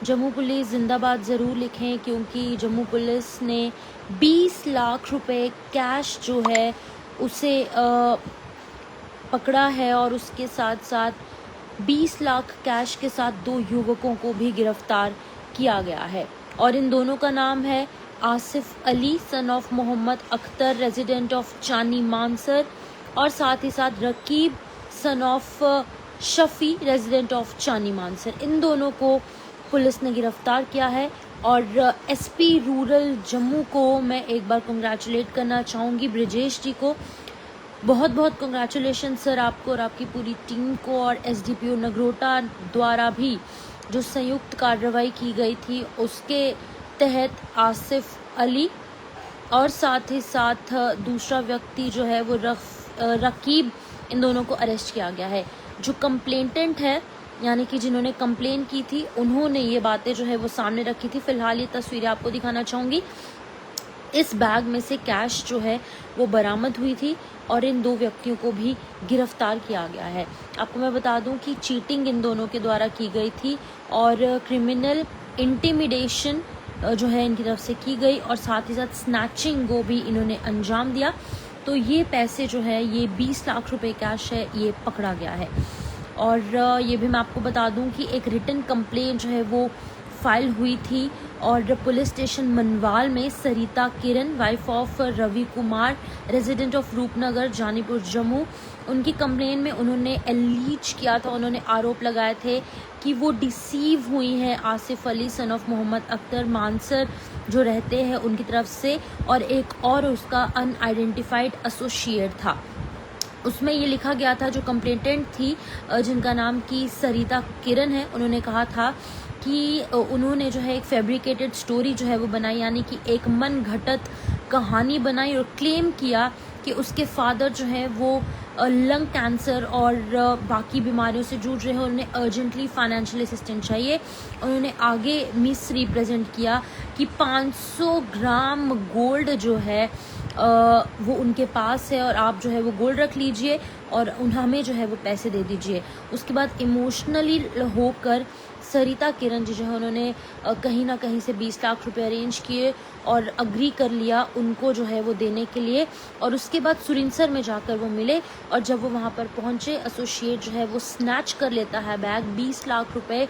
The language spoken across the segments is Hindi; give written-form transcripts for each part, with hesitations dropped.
जम्मू पुलिस जिंदाबाद ज़रूर लिखें, क्योंकि जम्मू पुलिस ने 20 लाख रुपए कैश जो है उसे पकड़ा है और उसके साथ साथ 20 लाख कैश के साथ 2 युवकों को भी गिरफ्तार किया गया है। और इन दोनों का नाम है Asif Ali son of Mohammad Akhtar resident of Chani Mansar, और साथ ही साथ Raqib son of Shafi resident of Chani Mansar. इन दोनों को पुलिस ने गिरफ्तार किया है। और एसपी रूरल जम्मू को मैं एक बार कंग्रेचुलेट करना चाहूँगी, ब्रिजेश जी को। बहुत बहुत कंग्रेचुलेशन सर आपको और आपकी पूरी टीम को। और एसडीपीओ नगरोटा द्वारा भी जो संयुक्त कार्रवाई की गई थी उसके तहत आसिफ अली और साथ ही साथ दूसरा व्यक्ति जो है वो रकीब, इन दोनों को अरेस्ट किया गया है। जो कंप्लेंटेंट है यानी कि जिन्होंने कंप्लेन की थी उन्होंने ये बातें जो है वो सामने रखी थी। फिलहाल ये तस्वीरें आपको दिखाना चाहूँगी। इस बैग में से कैश जो है वो बरामद हुई थी और इन 2 व्यक्तियों को भी गिरफ्तार किया गया है। आपको मैं बता दूं कि चीटिंग इन दोनों के द्वारा की गई थी और क्रिमिनल इंटिमिडेशन जो है इनकी तरफ से की गई, और साथ ही साथ स्नैचिंग को भी इन्होंने अंजाम दिया। तो ये पैसे जो है, ये 20 लाख रुपए कैश है, ये पकड़ा गया है। और ये भी मैं आपको बता दूं कि एक रिटन कंप्लेंट जो है वो फाइल हुई थी और पुलिस स्टेशन मनवाल में Sarita Kiran wife of Ravi Kumar resident of Roopnagar Janipur Jammu, उनकी कंप्लेन में उन्होंने एलीज किया था, उन्होंने आरोप लगाए थे कि वो डिसीव हुई हैं आसिफ अली सन ऑफ मोहम्मद अख्तर मानसर जो रहते हैं उनकी तरफ से, और एक और उसका अनआइडेंटिफाइड एसोसिएट था। उसमें ये लिखा गया था, जो कंप्लेंटेंट थी जिनका नाम की सरिता किरण है, उन्होंने कहा था कि उन्होंने जो है एक फैब्रिकेटेड स्टोरी जो है वो बनाई, यानी कि एक मन घटत कहानी बनाई और क्लेम किया कि उसके फादर जो है वो लंग कैंसर और बाकी बीमारियों से जूझ रहे हैं, उन्हें अर्जेंटली फाइनेंशियल असिस्टेंट चाहिए। उन्होंने आगे मिस रिप्रेजेंट किया कि 500 ग्राम गोल्ड जो है वो उनके पास है और आप जो है वो गोल्ड रख लीजिए और हमें जो है वो पैसे दे दीजिए। उसके बाद इमोशनली होकर सरिता किरण जी जो है उन्होंने कहीं ना कहीं से 20 लाख रुपए अरेंज किए और अग्री कर लिया उनको जो है वो देने के लिए। और उसके बाद सुरिनसर में जाकर वो मिले और जब वो वहाँ पर पहुँचे, एसोसिएट जो है वो स्नैच कर लेता है बैग 20 लाख रुपए।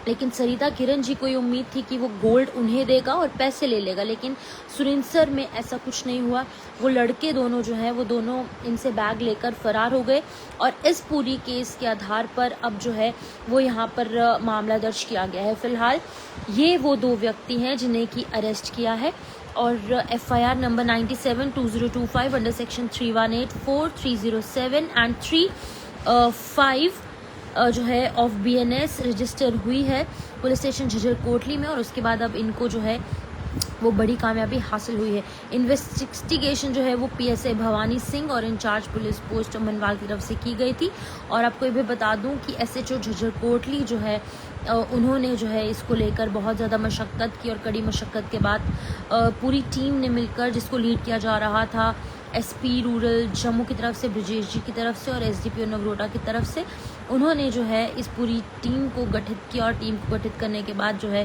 लेकिन सरिता किरण जी को ये उम्मीद थी कि वो गोल्ड उन्हें देगा और पैसे ले लेगा, लेकिन सुरिनसर में ऐसा कुछ नहीं हुआ। वो लड़के दोनों जो हैं वो दोनों इनसे बैग लेकर फरार हो गए और इस पूरी केस के आधार पर अब जो है वो यहाँ पर मामला दर्ज किया गया है। फिलहाल ये वो 2 व्यक्ति हैं जिन्हें की अरेस्ट किया है और FIR number 97/2025 under section 318, 4, 307 and 3, 5 जो है ऑफ BNS रजिस्टर हुई है पुलिस स्टेशन झज्जर कोटली में। और उसके बाद अब इनको जो है वो बड़ी कामयाबी हासिल हुई है। इन्वेस्टिगेशन जो है वो PSI भवानी सिंह और इंचार्ज पुलिस पोस्ट मनवाल की तरफ से की गई थी। और आपको ये भी बता दूं कि SHO झज्जर कोटली जो है उन्होंने जो है इसको लेकर बहुत ज़्यादा मशक्क़त की और कड़ी मशक्क़त के बाद पूरी टीम ने मिलकर, जिसको लीड किया जा रहा था SP रूरल जम्मू की तरफ से, ब्रिजेश जी की तरफ से और SDPO नगरोटा की तरफ से, उन्होंने जो है इस पूरी टीम को गठित किया और टीम को गठित करने के बाद जो है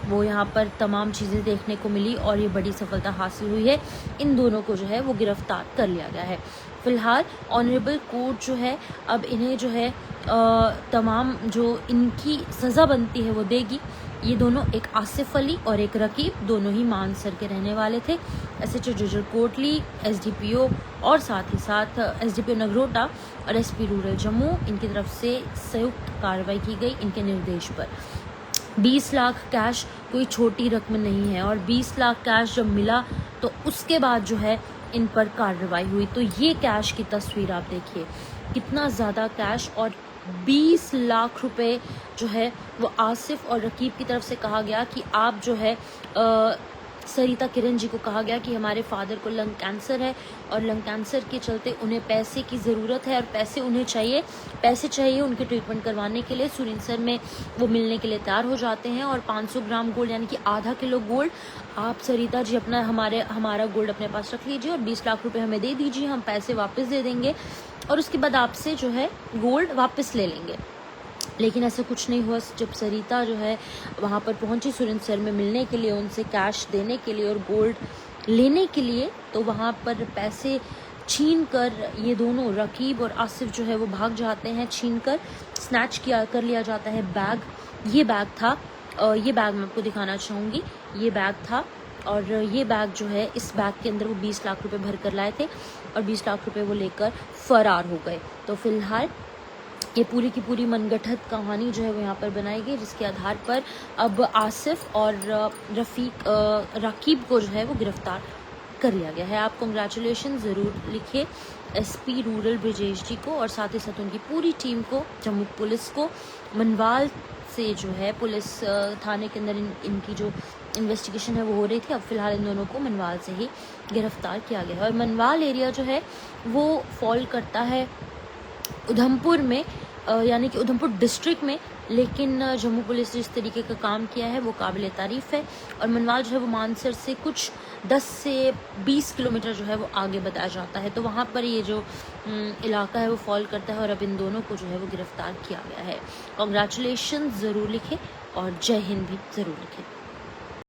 वो यहाँ पर तमाम चीज़ें देखने को मिली और ये बड़ी सफलता हासिल हुई है। इन दोनों को जो है वो गिरफ्तार कर लिया गया है। फिलहाल ऑनरेबल कोर्ट जो है अब इन्हें जो है तमाम जो इनकी सज़ा बनती है वो देगी। ये दोनों, एक आसिफ अली और एक रकीब, दोनों ही मानसर के रहने वाले थे। SHO झज्जर कोटली, SDPO और साथ ही साथ SDPO नगरोटा और SP रूरल जम्मू, इनकी तरफ से संयुक्त कार्रवाई की गई इनके निर्देश पर। 20 लाख कैश कोई छोटी रकम नहीं है और 20 लाख कैश जब मिला तो उसके बाद जो है इन पर कार्रवाई हुई। तो ये कैश की तस्वीर आप देखिए, कितना ज़्यादा कैश। और 20 लाख रुपए जो है वो आसिफ और रकीब की तरफ से कहा गया कि आप जो है सरिता किरण जी को कहा गया कि हमारे फादर को लंग कैंसर है और लंग कैंसर के चलते उन्हें पैसे की ज़रूरत है और पैसे उन्हें चाहिए, पैसे चाहिए उनके ट्रीटमेंट करवाने के लिए। सुरिनसर में वो मिलने के लिए तैयार हो जाते हैं और 500 ग्राम गोल्ड यानी कि आधा किलो गोल्ड आप सरिता जी अपना हमारा गोल्ड अपने पास रख लीजिए और 20 लाख रुपए हमें दे दीजिए, हम पैसे वापस दे देंगे और उसके बाद आपसे जो है गोल्ड वापस ले लेंगे। लेकिन ऐसा कुछ नहीं हुआ। जब सरिता जो है वहाँ पर पहुँची सुरेंद्र सर में मिलने के लिए, उनसे कैश देने के लिए और गोल्ड लेने के लिए, तो वहाँ पर पैसे छीन कर ये दोनों रकीब और आसिफ जो है वो भाग जाते हैं। छीन कर स्नैच कर लिया जाता है बैग। ये बैग था, ये बैग मैं आपको दिखाना चाहूँगी। ये बैग था और ये बैग जो है, इस बैग के अंदर वो 20 लाख रुपए भर कर लाए थे और 20 लाख रुपए वो लेकर फरार हो गए। तो फिलहाल ये पूरी की पूरी मनगढ़ंत कहानी जो है वो यहाँ पर बनाई गई, जिसके आधार पर अब आसिफ और रकीब को जो है वो गिरफ्तार कर लिया गया है। आप कांग्रेचुलेशन ज़रूर लिखिए एसपी रूरल ब्रिजेश जी को और साथ ही साथ उनकी पूरी टीम को, जम्मू पुलिस को। मनवाल से जो है पुलिस थाने के अंदर इनकी जो इन्वेस्टिगेशन है वो हो रही थी। अब फिलहाल इन दोनों को मनवाल से ही गिरफ्तार किया गया है। और मनवाल एरिया जो है वो फॉल करता है उधमपुर में, यानी कि उधमपुर डिस्ट्रिक्ट में, लेकिन जम्मू पुलिस ने जिस तरीके का काम किया है वो काबिल तारीफ़ है। और मनवाल जो है वो मानसर से कुछ 10 से 20 किलोमीटर जो है वो आगे बताया जाता है, तो वहाँ पर ये जो इलाका है वो फॉल करता है और अब इन दोनों को जो है वो गिरफ्तार किया गया है। कांग्रेचुलेशन ज़रूर लिखें और जय हिंद भी ज़रूर लिखें।